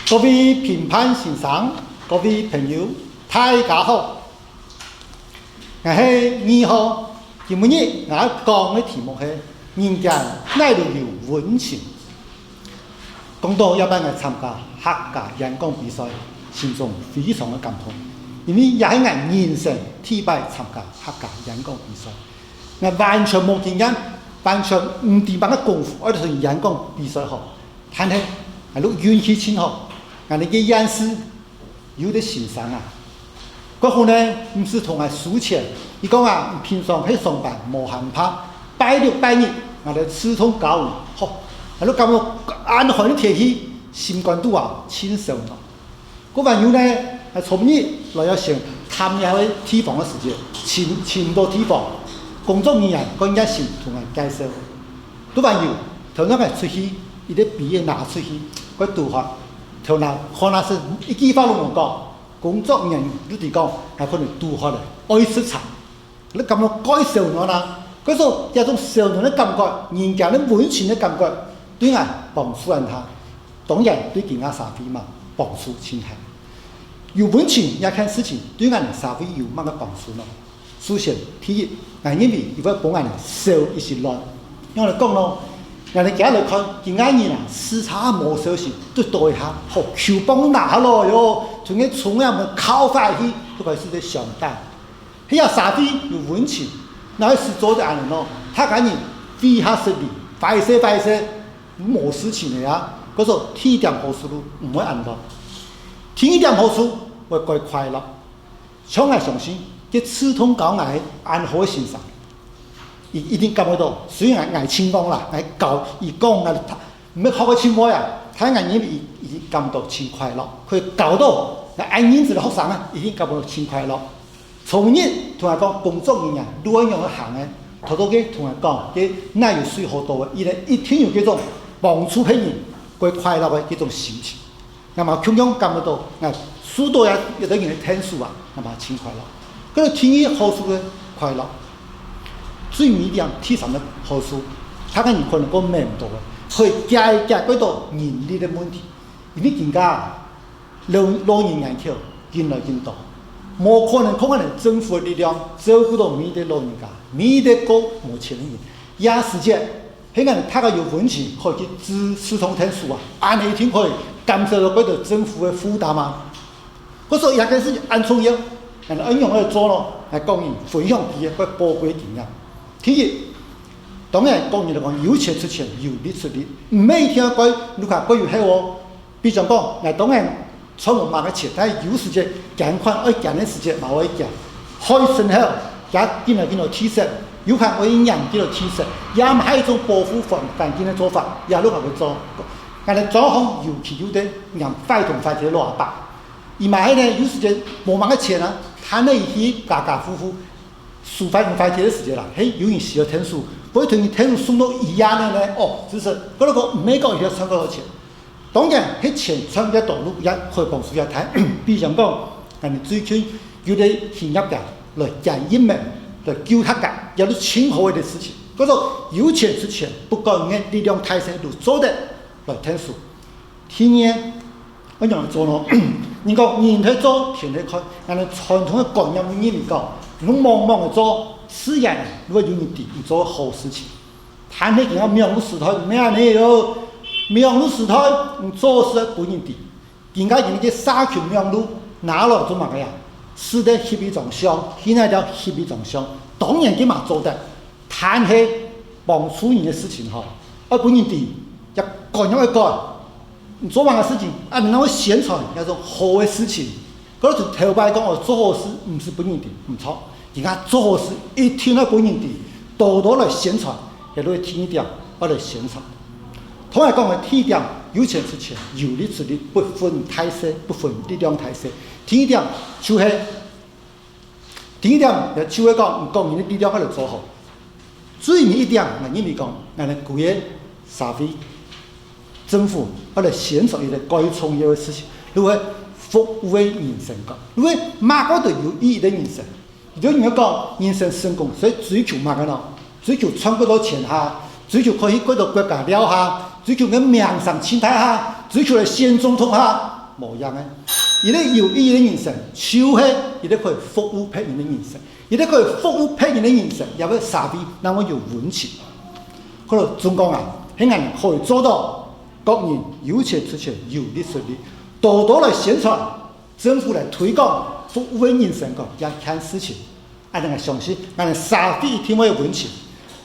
各位评判先生，各位朋友，大家好。我是2號，今日我講的題目是人間哪裏有溫情。講到要幫我參加客家演講比賽，心中非常的感動，因為也係我人生第一擺參加客家演講比賽，我完全冇經驗，完全唔掂辦嘅功夫，我就是演講比賽好，但係我都運氣真好。我哋嘅演示有啲欣賞啊！嗰號呢唔是同我輸錢，伊講啊，平常去上班無閒拍，拜六拜日我哋刺通教育，好，我都感覺安全鐵氣，心肝度啊輕鬆咯。嗰朋友呢係從日來要先探下啲地方嘅時間，前到地方，工作人員嗰一時同我介紹。嗰朋友頭先係出去，伊啲畢業拿出去，嗰度學。頭嗱，可能是一句話都冇講，工作人員都哋講係可能拄好咧，愛食茶，你感覺該少咗啦。嗰種一種少咗嘅感覺，人家嘅溫情嘅感覺，對我幫助人他，當然對其他社會嘛幫助親係。有溫情也看事情，對我哋社會有乜嘅幫助咯？首先，第一，我認為如果幫我哋少一些亂，因為我哋講咯。人哋今日嚟看，見啱人啊，視察冇小事，都對下，學球幫拿咯喲，仲要從人們靠翻去，都係是啲上單。喺個社會有溫情，那是做啲人咯，他趕緊飛下實力，快些，冇事情嚟啊！嗰時候提點好處唔會按到，提點好處會過快樂。將來相信，佢刺痛搞捱安好欣賞。一定感覺到，雖然捱清光啦，捱教而講啊，唔係學個清華呀，睇眼已經感到清快樂。佢教到捱認字嘅學生啊，已經感到清快樂。從日同佢講工作人員如何樣去行嘅，頭到嘅同佢講嘅哪有水好多嘅，伊咧一天有幾種幫助別人，佢快樂嘅幾種心情。那麼同樣感覺到，許多人有啲人嘅聽書啊，那麼清快樂。嗰個聽日好處嘅快樂。最尾點提上嘅好處，他嘅人可能講明唔到嘅，去解決嗰度人力嘅問題。因為而家老人眼口越來越多，冇可能靠我哋政府嘅力量照顧到每啲老人家，每啲個冇錢嘅人。也時間喺我哋睇個有溫情，可以自通聽書啊，按你聽可以感受到嗰度政府嘅負擔啊。嗰時候也件事按重要，人哋應用去做咯，係講人分享啲嘅寶貴經驗。第一，當然講嘢嚟講，有錢出錢，有力出力。每天講，你看關於係我，比如講，我當然出門買個錢，但係有時間揀款愛揀嘅時間，冇愛揀。開身後，也見到提升，有看我營養見到提升，也唔係一種保護環境嘅做法，也都係去做。但係做好尤其有啲人快同快啲落白，而買呢有時間冇買個錢啊，攤喺去家家戶戶。數快唔快鐵嘅時間啦，嘿，有人需要聽書，不會同你聽書送到一樣嘅呢？哦，就是嗰個唔係講要賺多少錢，當然喺錢賺嘅道路一可以幫助一睇，比如講，人哋最近有啲企業家來講英文，來教他講，有啲清好嘅事情，嗰個有錢出錢，不過嘅力量太細都做得來聽書。第二，我樣做咯，你講人去做，天去看，人哋傳統嘅觀念裡面嚟講。你忙忙去做事業，如果有人哋你做好事情，但係而家苗路時代咩啊？你有苗路時代，你做事本人哋，人家人哋沙群苗路拿落做乜嘅呀？是得協議狀相，現在叫協議狀相，當然佢嘛做得，但係幫助人嘅事情嗬，而本人哋一幹一幹，你做乜嘅事情啊？你攞宣傳一種好嘅事情。嗰就頭擺講，我做好事唔是本人哋唔錯，而家做好事一聽到本人哋多多嚟宣傳，亦都會聽一點我嚟宣傳。同樣講嘅第一點，有錢出錢，有力出力，不分態勢，不分力量態勢。第一點就係就係講，唔講人嘅力量喺度做好。最尾一點，我認為講，我哋古嘅社會政府我嚟宣傳一啲該重要嘅事情，如果服務嘅人生講，因為乜嗰度有意義嘅人生，有人講人生成功，所以追求乜嘅咯？追求賺嗰多錢下，追求可以嗰度國家了下，追求嘅名聲清大下，追求嚟選總統下，模样的。伊咧有意义的人生，就是伊咧可以服务别人的人生，伊咧可以服务别人的人生，也会社会那么有温情。可能中国啊，现在可以做到国人有钱出钱，有力出力，多多来宣传，政府来推广服务的人生个一件事情。俺能够相信，俺社会一定会有温情。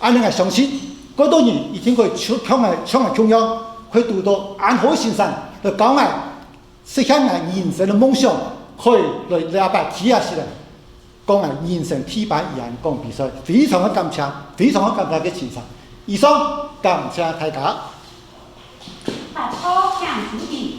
俺能够相信，好多人一定可以抢来供养，可以读到安好先生来讲俺实现俺人生的梦想，可以来把提下起来，讲俺人生提拔一样讲比赛，非常的感谢，非常的感谢嘅欣赏。以上感谢大家。把刀向主底。